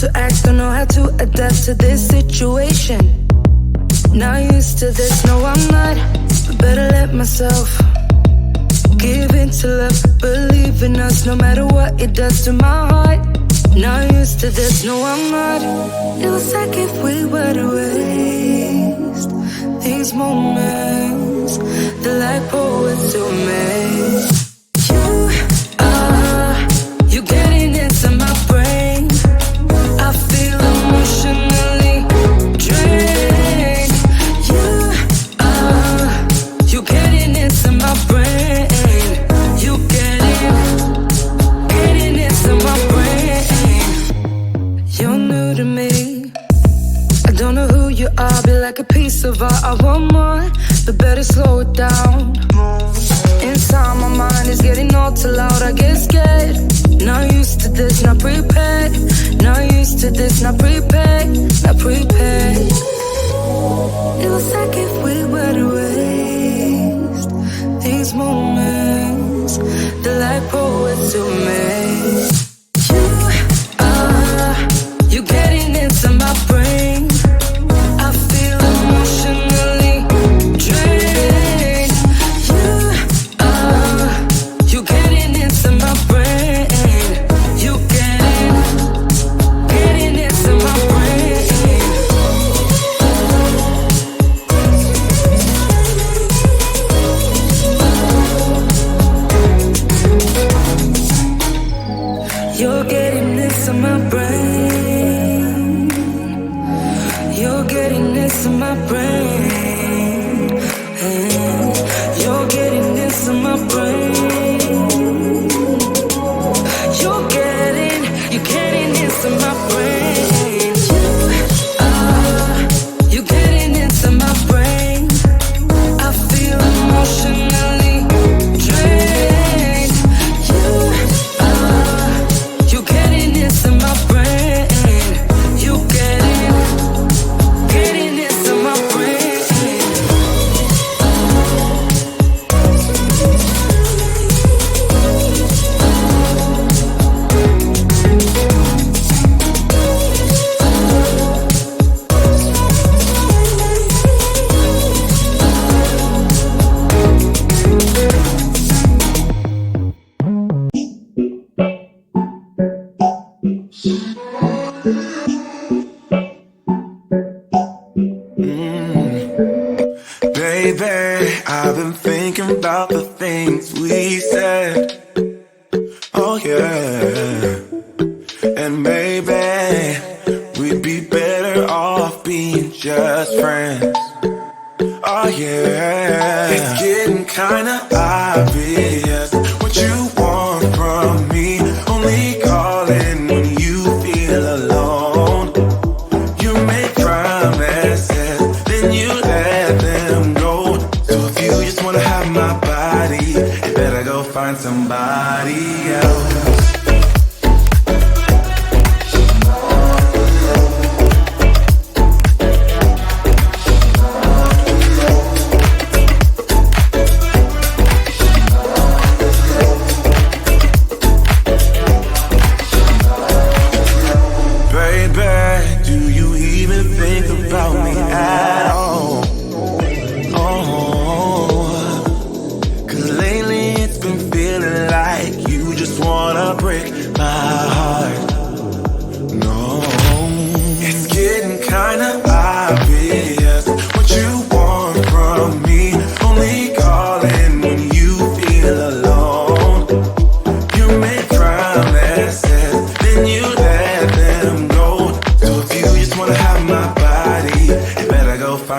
to act, don't know how to adapt to this situation. Not used to this, no I'm not, but better let myself give in to love, believe in us, no matter what it does to my heart. Not used to this, no I'm not. It was like if we were to waste these moments, they're like poets to me. You getting into my brain, I feel emotionally drained. You getting into my brain, you getting into my brain. You're new to me, I don't know who you are, be like a piece of art. I want more, but better slow it down. Inside my mind is getting all too loud, I get scared. Not used to this, not prepared. Not used to this, not prepared. Not prepared. It was like if we were to waste these moments, they're like poets to me. You getting into my brain, I feel emotionally drained. You getting into my brain, you getting into my brain. You're getting into my brain, you're getting into my brain, you're getting into my brain. You're getting into my brain. You getting into my brain. I feel emotionally drained. You getting into my brain. You getting into my brain. Baby, I've been thinking about the things we said. Oh yeah. And maybe we'd be better off being just friends. Oh yeah. It's getting kinda obvious what you want from me. Only calling when you feel alone. You make promises, then you let them go. So if you just wanna have my body, you better go find somebody else.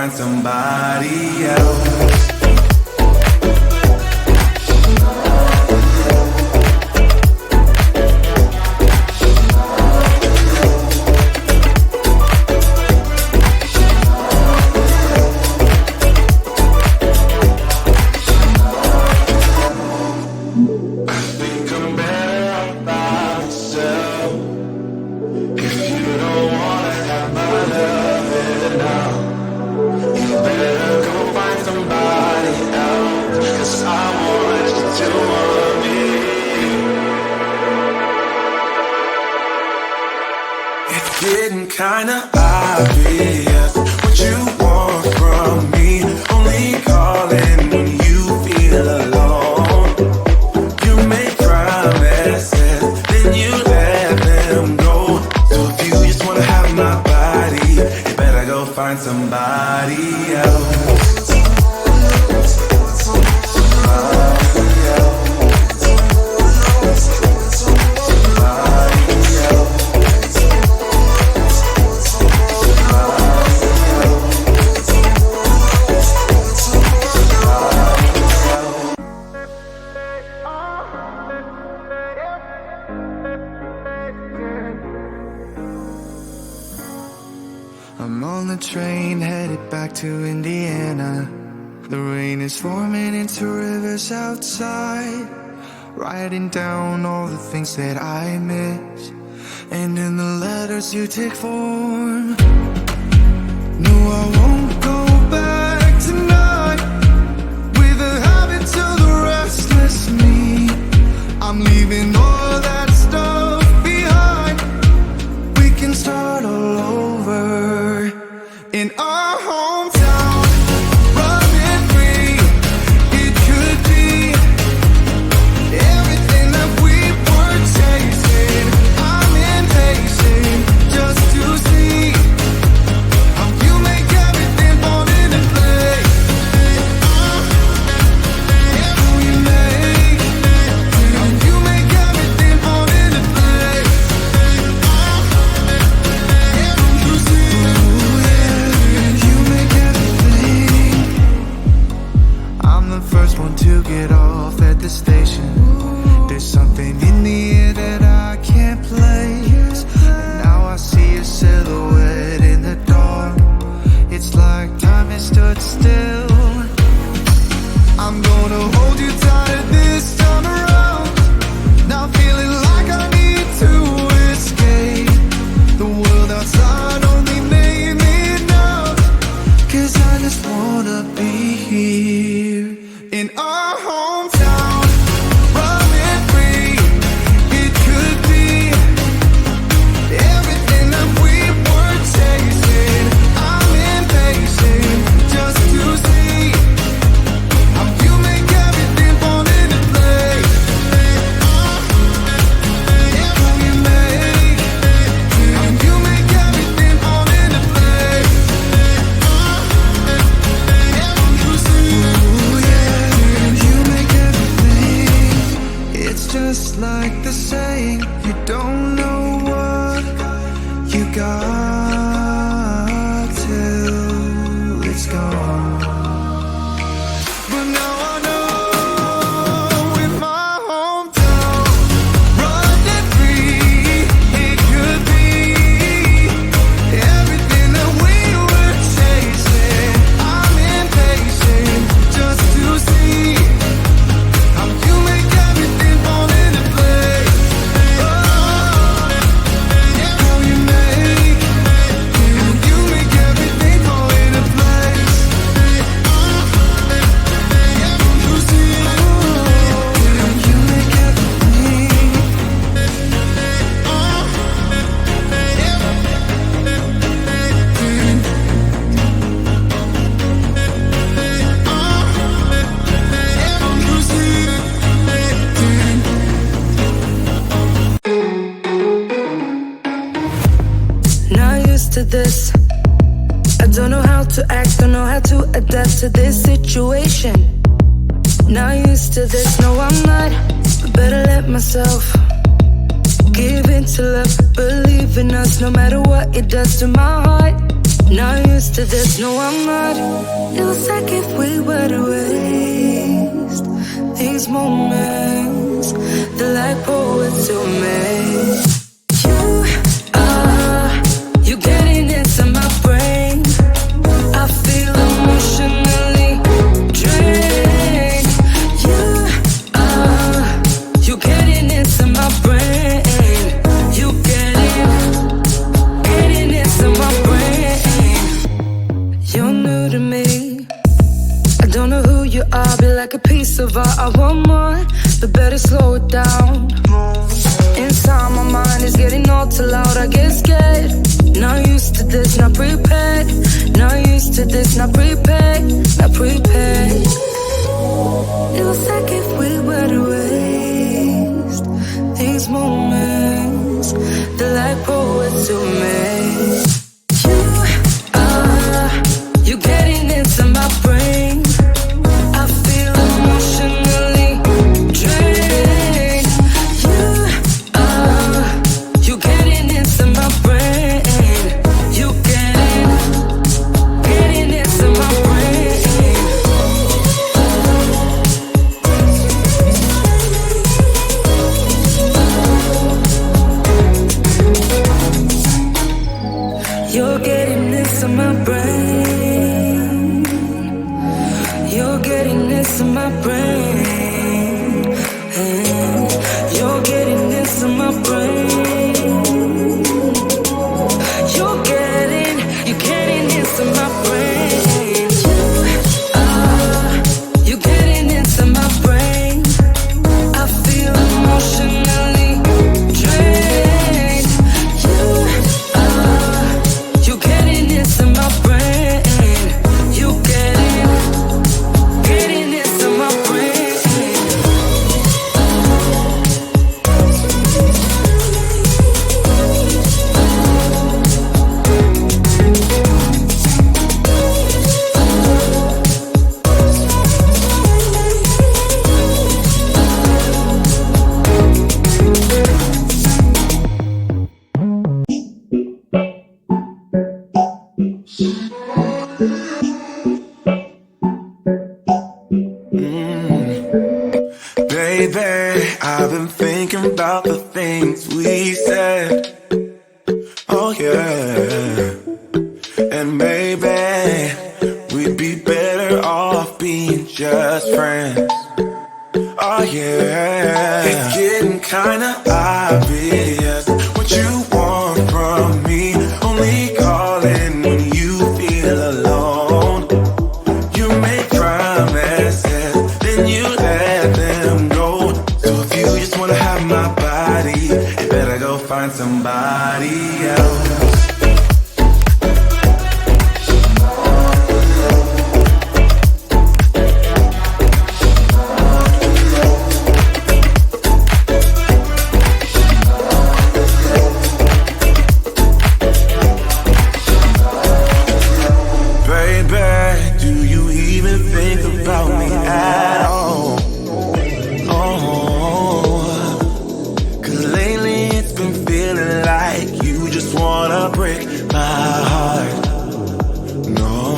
Somebody else. Better go find It's getting kinda obvious what you want from me. Only calling when you feel alone. You make promises, then you let them go. So if you just wanna have my body, you better go find somebody else. I'm on the train headed back to Indiana. The rain is forming into rivers outside, writing down all the things that I miss, and in the letters you take form. No, I won't go back tonight with the habits of the restless me. I'm leaving all that stuff behind. We can start all over in our hometown, running free. It could be everything that we were chasing. I'm impatient just to see how you make everything fall into place. How you make everything fall into place. I'm the first one to get off at the station. There's something in the air that I can't place. And now I see a silhouette in the dark. It's like time has stood still. I'm gonna hold you tighter this time around. Now feeling like I need to escape. The world outside only made me numb. 'Cause I just wanna be here in our hometown, running free. It could be everything that we were chasing. I'm impatient just to see how you make everything fall into place. How you make everything fall into place. It's just like the saying, you don't know what you got till it's gone. But now I know in my hometown, running free, it could be everything that we were chasing. I'm impatient just to see how you make everything fall into place. How you make everything fall into place. You make Not used to this. I don't know how to act, don't know how to adapt to this situation. Not used to this, no I'm not, but better let myself give in to love, believe in us, no matter what it does to my heart. Not used to this, no I'm not. It was like if we were to waste these moments, they're like poets who made. You getting into my brain. I feel emotionally drained. You getting into my brain. You getting into my brain. You're new to me. I don't know who you are, be like a piece of art. I want more, but better slow it down. Inside my mind is getting all too loud, I get scared. Not used to this, not prepared. Not used to this, not prepared. Not prepared. It was like if we were to waste these moments, they're like poets to me. You getting into my brain. I feel emotionally drained. You getting into my brain. You getting into my brain. You're getting into my brain. You're getting into my brain. You're getting into my brain. You're getting into my brain. You getting into my brain. I feel emotionally drained. You getting into my brain. You getting into my brain. Baby, I've been thinking about the things we said. Oh yeah. And maybe we'd be better off being just friends. Oh yeah. It's getting kinda obvious what you want from me. Only calling when you feel alone. You make promises, then you let them go. So if you just wanna have my body, you better go find somebody else. Baby, do you even think about me at all? Oh, 'cause lately it's been feeling like you just wanna break my heart. No,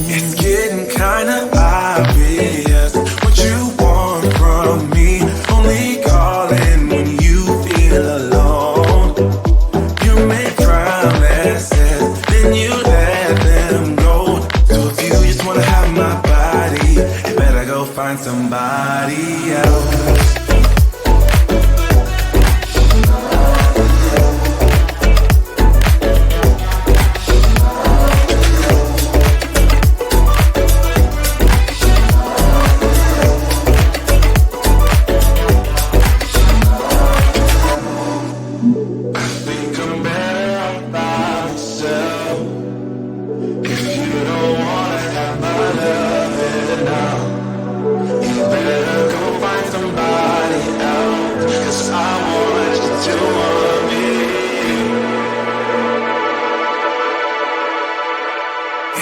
it's getting kinda obvious what you want from me. Only calling when you feel alone. You make promises, then you let them go. So if you just wanna have my body, you better go find somebody else. I think I'm better off by myself. If you don't wanna have my love now, you better go find somebody else. 'Cause I want you to want me.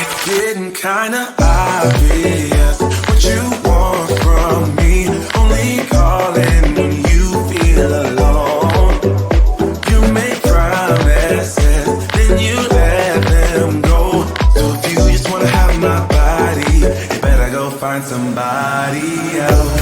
It's getting kinda obvious what you want from me. Only calling when you feel alone. You make promises, then you let them go. So if you just wanna have my body, you better go find somebody else.